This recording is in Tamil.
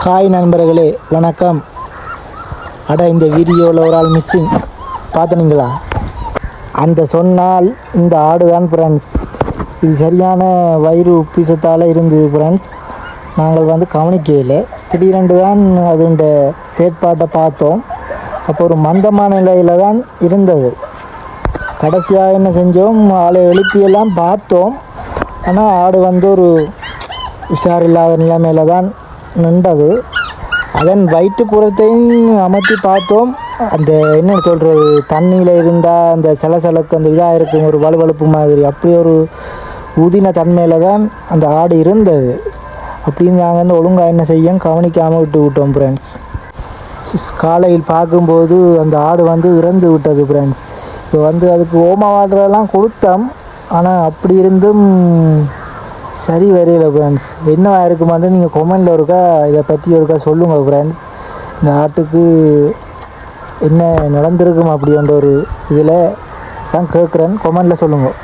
ஹாய் நண்பர்களே, வணக்கம். இந்த வீடியோவில் ஒரு ஆள் மிஸ்ஸிங் பார்த்துனீங்களா? அந்த சொன்னால் இந்த ஆடு தான் ஃப்ரெண்ட்ஸ். இது சரியான வயிறு உப்பிசத்தால் இருந்தது ஃப்ரெண்ட்ஸ். நாங்கள் கவனிக்கையில் திடீரென்று தான் அதுண்ட செயற்பாட்டை பார்த்தோம். அப்போ ஒரு மந்தமான நிலையில் தான் இருந்தது. கடைசியாக என்ன செஞ்சோம், ஆளை எழுப்பியெல்லாம் பார்த்தோம். ஆனால் ஆடு ஒரு உஷாரில்லாத நிலைமையில் தான் நின்றது. அதன் வயிற்றுப்புறத்தையும் அமர்த்தி பார்த்தோம். அந்த என்ன சொல்கிறது, தண்ணியில் இருந்தால் அந்த சலசலக்கு அந்த இதாக இருக்கும், ஒரு வலுவழுப்பு மாதிரி, அப்படி ஒரு ஊதின தன்மையில் தான் அந்த ஆடு இருந்தது. அப்படின்னு நாங்கள் ஒழுங்காக என்ன செய்ய கவனிக்காமல் விட்டோம் ஃப்ரெண்ட்ஸ். காலையில் பார்க்கும்போது அந்த ஆடு இறந்து விட்டது ஃப்ரெண்ட்ஸ். இப்போ அதுக்கு ஓமா வாட்டரெல்லாம் கொடுத்தோம். ஆனால் அப்படி இருந்தும் சரி வரையில ஃப்ரெண்ட்ஸ். என்னவா இருக்குமான்னு நீங்கள் கொமெண்டில் இதை பற்றி சொல்லுங்கள் ஃப்ரெண்ட்ஸ். இந்த ஆட்டுக்கு என்ன நடந்திருக்கும் அப்படின்ற ஒரு இதில் தான் கேட்குறேன். கொமெண்டில் சொல்லுங்கள்.